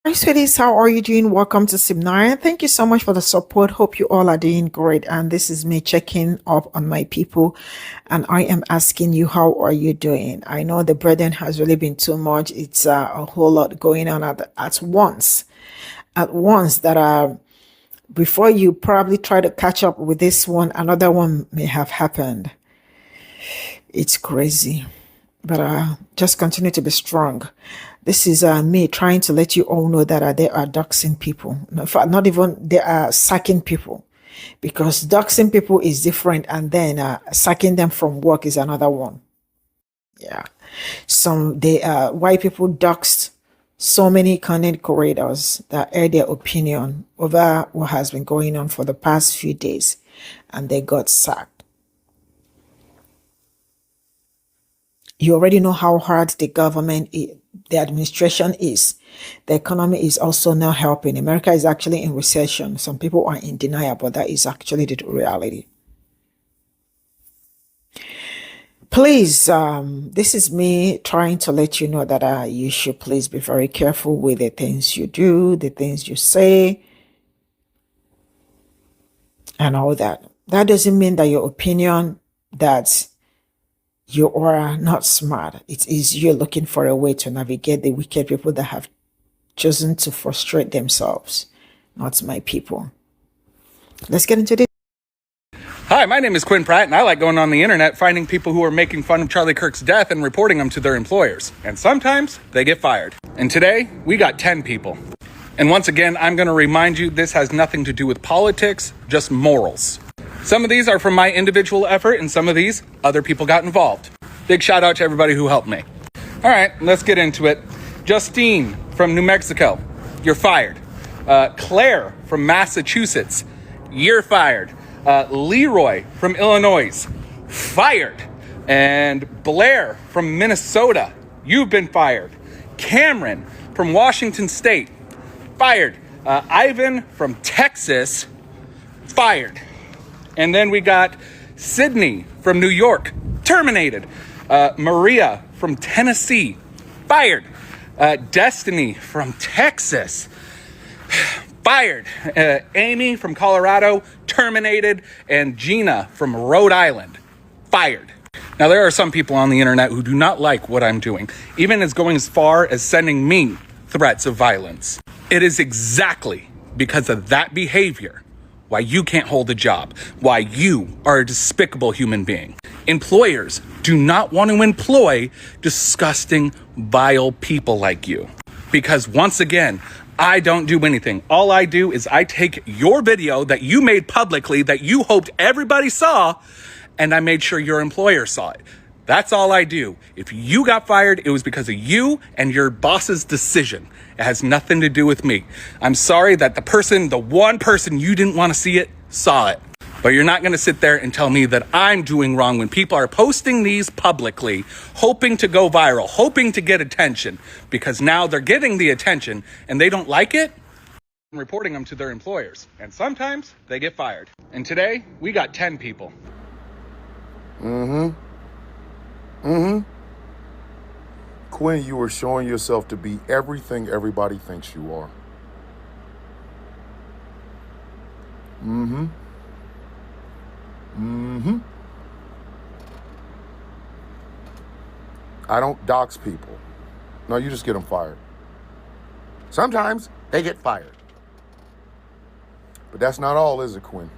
Hi, sweeties. How are you doing? Welcome to Sim9. Thank you so much for the support. Hope you all are doing great. And this is me checking up on my people. And I am asking you, how are you doing? I know the burden has really been too much. It's a whole lot going on at once. At once that before you probably try to catch up with this one, another one may have happened. It's crazy. But just continue to be strong. This is me trying to let you all know that there are doxing people. No, in fact, not even there are sacking people, because doxing people is different, and then sacking them from work is another one. Yeah, some they why people doxed so many content creators that air their opinion over what has been going on for the past few days, and they got sacked. You already know how hard the government, the administration is. The economy is also not helping. America is actually in recession. Some people are in denial, but that is actually the reality. Please, this is me trying to let you know that you should please be very careful with the things you do, the things you say, and all that. That doesn't mean that your opinion, that you are not smart. It is you looking for a way to navigate the wicked people that have chosen to frustrate themselves, not my people. Let's get into this. Hi, my name is Quinn Pratt, and I like going on the internet finding people who are making fun of Charlie Kirk's death and reporting them to their employers. And sometimes they get fired. And today, we got 10 people. And once again, I'm going to remind you this has nothing to do with politics, just morals. Some of these are from my individual effort, and some of these, other people got involved. Big shout out to everybody who helped me. All right, let's get into it. Justine from New Mexico, you're fired. Claire from Massachusetts, you're fired. Leroy from Illinois, fired. And Blair from Minnesota, you've been fired. Cameron from Washington State, fired. Ivan from Texas, fired. And then we got Sydney from New York, terminated. Maria from Tennessee, fired. Destiny from Texas, fired. Amy from Colorado, terminated. And Gina from Rhode Island, fired. Now, there are some people on the internet who do not like what I'm doing, even as going as far as sending me threats of violence. It is exactly because of that behavior why you can't hold a job, why you are a despicable human being. Employers do not want to employ disgusting, vile people like you. Because once again, I don't do anything. All I do is I take your video that you made publicly that you hoped everybody saw, and I made sure your employer saw it. That's all I do. If you got fired, it was because of you and your boss's decision. It has nothing to do with me. I'm sorry that the one person you didn't want to see it, saw it. But you're not going to sit there and tell me that I'm doing wrong when people are posting these publicly, hoping to go viral, hoping to get attention, because now they're getting the attention and they don't like it, and reporting them to their employers. And sometimes they get fired. And today, we got 10 people. Quinn, you are showing yourself to be everything everybody thinks you are. I don't dox people. No, you just get them fired. Sometimes they get fired. But that's not all, is it, Quinn?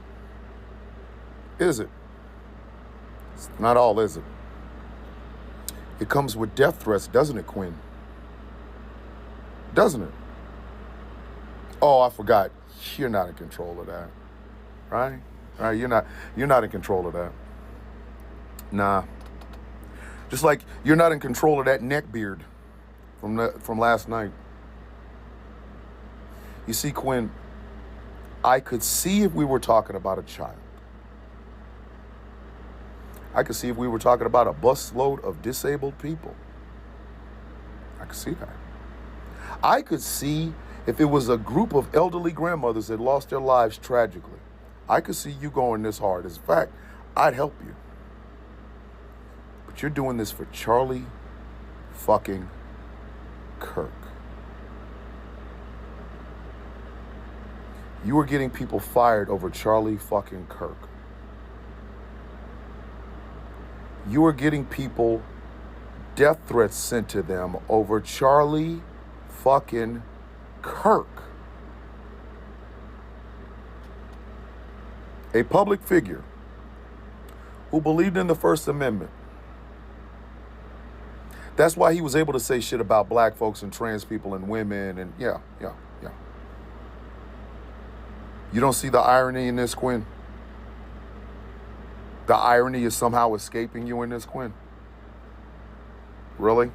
Is it? It's not all, is it? It comes with death threats, doesn't it, Quinn? Doesn't it? Oh, I forgot. You're not in control of that. Right? Right? You're not in control of that. Nah. Just like you're not in control of that neck beard from last night. You see, Quinn, I could see if we were talking about a child. I could see if we were talking about a busload of disabled people. I could see that. I could see if it was a group of elderly grandmothers that lost their lives tragically. I could see you going this hard. In fact, I'd help you. But you're doing this for Charlie fucking Kirk. You were getting people fired over Charlie fucking Kirk. You were getting people death threats sent to them over Charlie fucking Kirk. A public figure who believed in the First Amendment. That's why he was able to say shit about black folks and trans people and women and yeah. You don't see the irony in this, Quinn? The irony is somehow escaping you in this, Quinn? Really?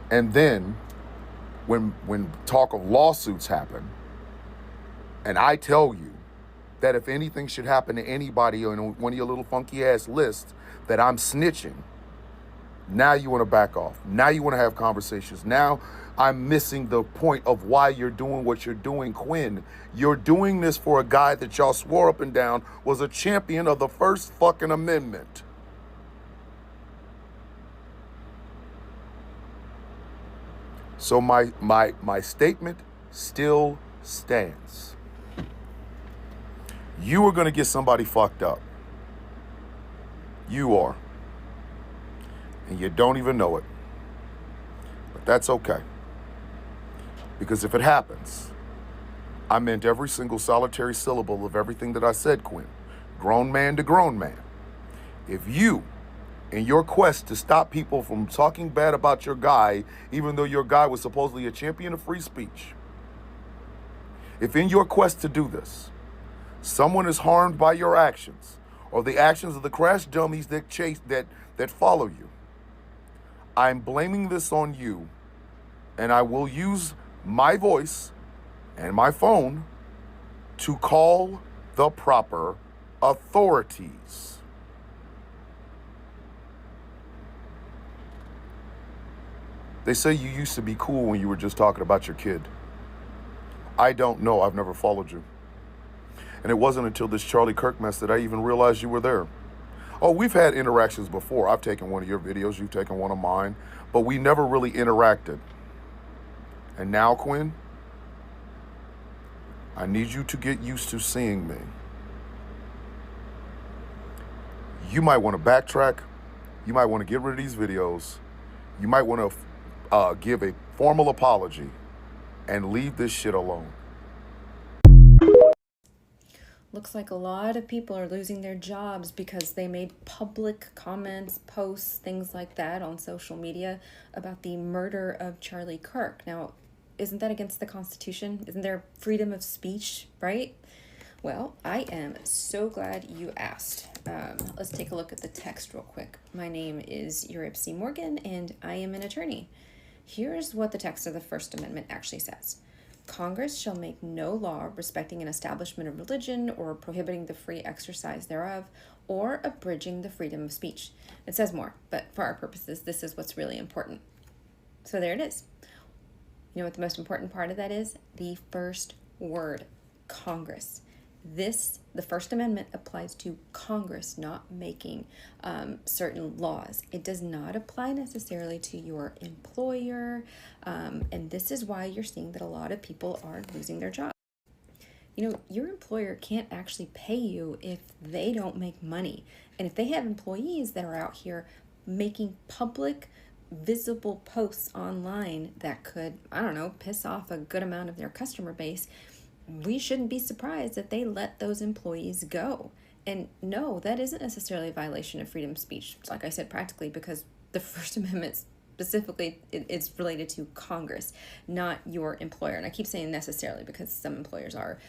And then when talk of lawsuits happen, and I tell you that if anything should happen to anybody on one of your little funky ass lists, that I'm snitching, now you want to back off. Now you want to have conversations. Now I'm missing the point of why you're doing what you're doing, Quinn. You're doing this for a guy that y'all swore up and down was a champion of the First fucking Amendment. So my statement still stands. You are going to get somebody fucked up. You are. And you don't even know it. But that's okay. Because if it happens, I meant every single solitary syllable of everything that I said, Quinn. Grown man to grown man. If you, in your quest to stop people from talking bad about your guy, even though your guy was supposedly a champion of free speech, if in your quest to do this, someone is harmed by your actions or the actions of the crash dummies that follow you, I'm blaming this on you, and I will use my voice and my phone to call the proper authorities. They say you used to be cool when you were just talking about your kid. I don't know. I've never followed you. And it wasn't until this Charlie Kirk mess that I even realized you were there. Oh, we've had interactions before. I've taken one of your videos, you've taken one of mine, but we never really interacted. And now, Quinn, I need you to get used to seeing me. You might want to backtrack. You might want to get rid of these videos. You might want to give a formal apology and leave this shit alone. Looks like a lot of people are losing their jobs because they made public comments, posts, things like that on social media about the murder of Charlie Kirk. Now, isn't that against the Constitution? Isn't there freedom of speech, right? Well, I am so glad you asked. Let's take a look at the text real quick. My name is J0b Morgan, and I am an attorney. Here's what the text of the First Amendment actually says. Congress shall make no law respecting an establishment of religion or prohibiting the free exercise thereof or abridging the freedom of speech. It says more, but for our purposes, this is what's really important. So there it is. You know what the most important part of that is? The first word, Congress. The First Amendment applies to Congress not making certain laws. It does not apply necessarily to your employer, and this is why you're seeing that a lot of people are losing their jobs. You know, your employer can't actually pay you if they don't make money. And if they have employees that are out here making public, visible posts online that could, piss off a good amount of their customer base, we shouldn't be surprised that they let those employees go. And no, that isn't necessarily a violation of freedom of speech. Like I said, practically, because the First Amendment specifically it's related to Congress, not your employer. And I keep saying necessarily because some employers are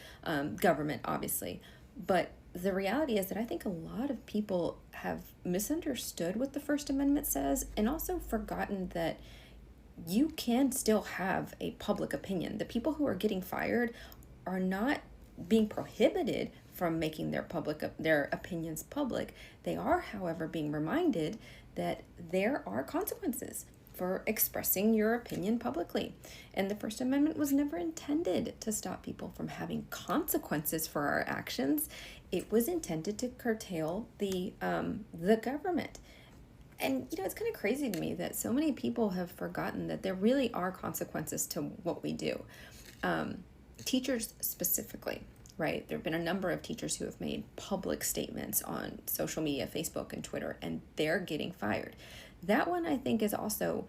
government, obviously. But the reality is that I think a lot of people have misunderstood what the First Amendment says and also forgotten that you can still have a public opinion. The people who are getting fired are not being prohibited from making their opinions public. They are, however, being reminded that there are consequences for expressing your opinion publicly. And the First Amendment was never intended to stop people from having consequences for our actions. It was intended to curtail the government. And, it's kind of crazy to me that so many people have forgotten that there really are consequences to what we do. teachers specifically, right? There have been a number of teachers who have made public statements on social media, Facebook and Twitter, and they're getting fired. That one I think is also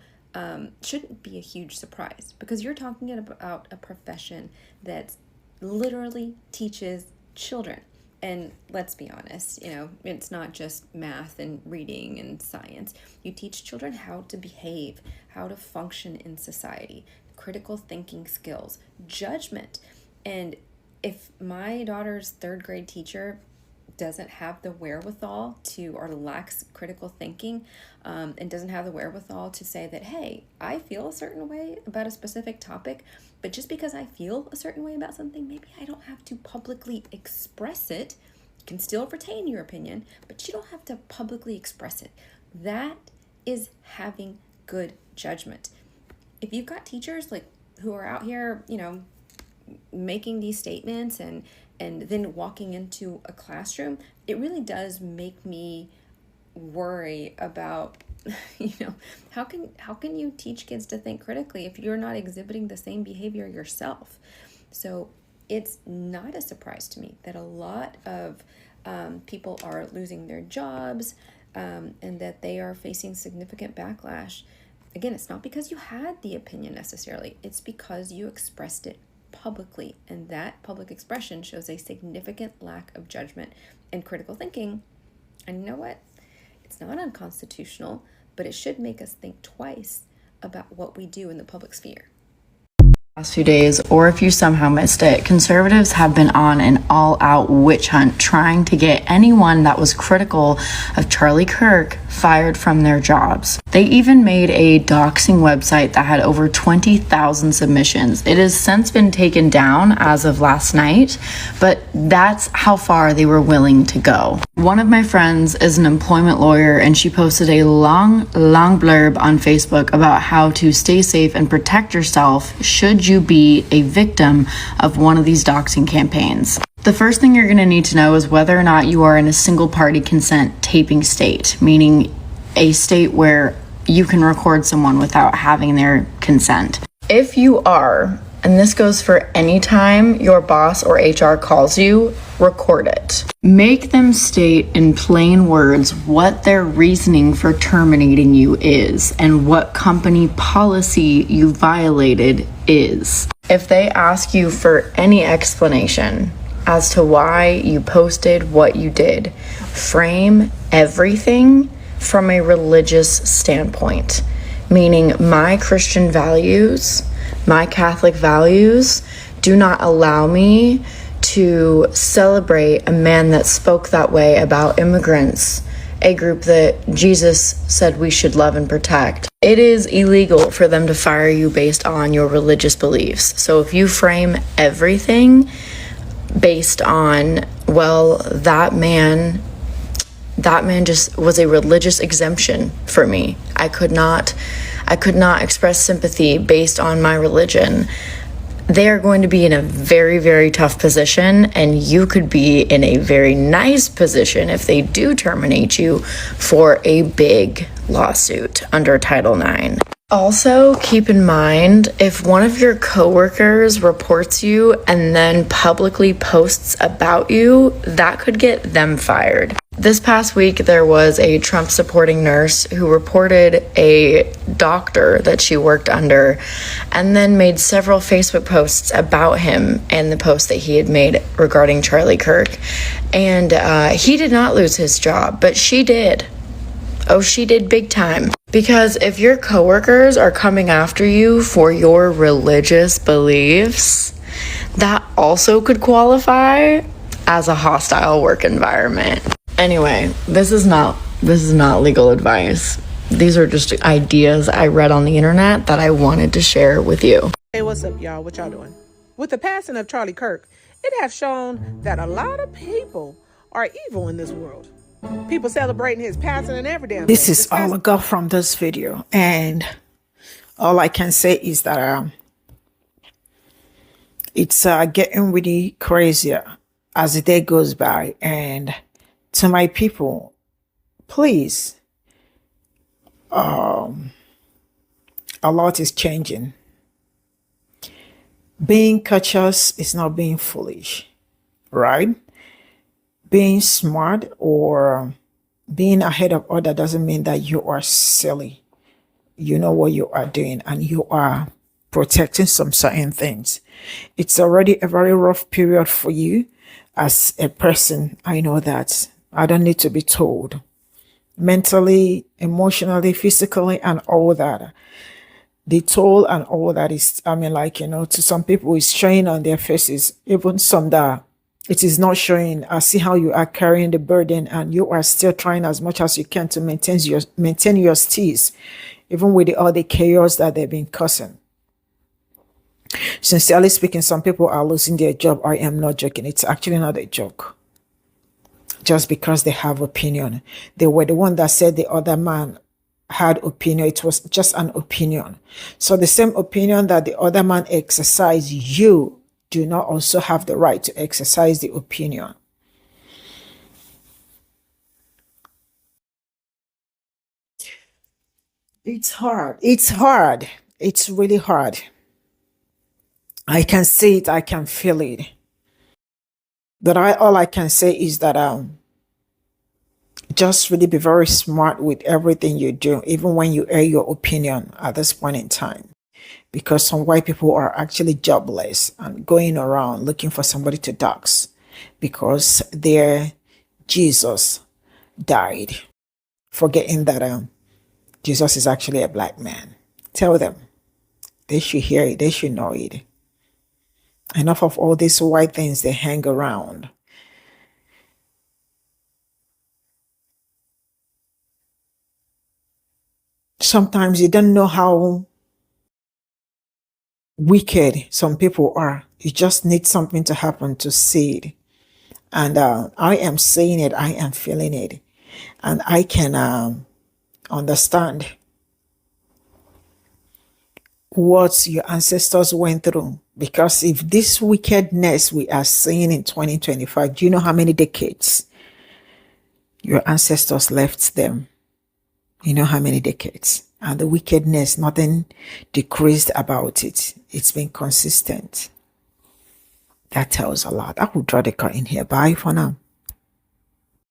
shouldn't be a huge surprise, because you're talking about a profession that literally teaches children. And let's be honest, it's not just math and reading and science. You teach children how to behave, how to function in society, critical thinking skills, judgment. And if my daughter's third grade teacher doesn't have the wherewithal to, or lacks critical thinking, and doesn't have the wherewithal to say that, hey, I feel a certain way about a specific topic, but just because I feel a certain way about something, maybe I don't have to publicly express it. You can still retain your opinion, but you don't have to publicly express it. That is having good judgment. If you've got teachers who are out here, making these statements and then walking into a classroom, it really does make me worry about, how can you teach kids to think critically if you're not exhibiting the same behavior yourself? So it's not a surprise to me that a lot of people are losing their jobs, and that they are facing significant backlash. Again, it's not because you had the opinion necessarily, it's because you expressed it publicly, and that public expression shows a significant lack of judgment and critical thinking. And you know what? It's not unconstitutional, but it should make us think twice about what we do in the public sphere. Last few days, or if you somehow missed it, conservatives have been on an all-out witch hunt trying to get anyone that was critical of Charlie Kirk fired from their jobs. They even made a doxing website that had over 20,000 submissions. It has since been taken down as of last night, but that's how far they were willing to go. One of my friends is an employment lawyer, and she posted a long blurb on Facebook about how to stay safe and protect yourself should you be a victim of one of these doxing campaigns. The first thing you're going to need to know is whether or not you are in a single party consent taping state, meaning a state where you can record someone without having their consent. If you are, and this goes for any time your boss or HR calls you, record it. Make them state in plain words what their reasoning for terminating you is and what company policy you violated is. If they ask you for any explanation as to why you posted what you did, frame everything from a religious standpoint, meaning my Christian values, my Catholic values do not allow me to celebrate a man that spoke that way about immigrants, a group that Jesus said we should love and protect. It is illegal for them to fire you based on your religious beliefs. So if you frame everything based on, well, that man just was a religious exemption for me. I could not express sympathy based on my religion. They are going to be in a very, very tough position, and you could be in a very nice position if they do terminate you for a big lawsuit under Title IX. Also, keep in mind, if one of your coworkers reports you and then publicly posts about you, that could get them fired. This past week, there was a Trump-supporting nurse who reported a doctor that she worked under and then made several Facebook posts about him and the post that he had made regarding Charlie Kirk. And he did not lose his job, but she did. Oh, she did big time. Because if your coworkers are coming after you for your religious beliefs, that also could qualify as a hostile work environment. Anyway, this is not legal advice. These are just ideas I read on the internet that I wanted to share with you. Hey, what's up, y'all? What y'all doing? With the passing of Charlie Kirk, it has shown that a lot of people are evil in this world. People celebrating his passing and every damn This thing. is all I got from this video, and all I can say is that it's getting really crazier as the day goes by. And to my people, please, a lot is changing. Being cautious is not being foolish, right? Being smart or being ahead of other doesn't mean that you are silly. You know what you are doing and you are protecting some certain things. It's already a very rough period for you as a person. I know that. I don't need to be told. Mentally, emotionally, physically, and all that. The toll and all that is, I mean, like, to some people it's showing on their faces, even some that it is not showing. I see how you are carrying the burden and you are still trying as much as you can to maintain your steez, even with all the chaos that they've been causing. Sincerely speaking, some people are losing their job. I am not joking. It's actually not a joke. Just because they have opinion. They were the one that said the other man had opinion. It was just an opinion. So the same opinion that the other man exercised, you do not also have the right to exercise the opinion. It's hard. It's hard. It's really hard. I can see it. I can feel it. But all I can say is that just really be very smart with everything you do, even when you air your opinion at this point in time. Because some white people are actually jobless and going around looking for somebody to dox because their Jesus died, forgetting that Jesus is actually a black man. Tell them. They should hear it. They should know it. Enough of all these white things they hang around. Sometimes you don't know how wicked some people are. You just need something to happen to see it. And I am seeing it. I am feeling it. And I can understand what your ancestors went through. Because if this wickedness we are seeing in 2025, do you know how many decades your ancestors left them? You know how many decades? And the wickedness, nothing decreased about it. It's been consistent. That tells a lot. I will draw the cut in here. Bye for now.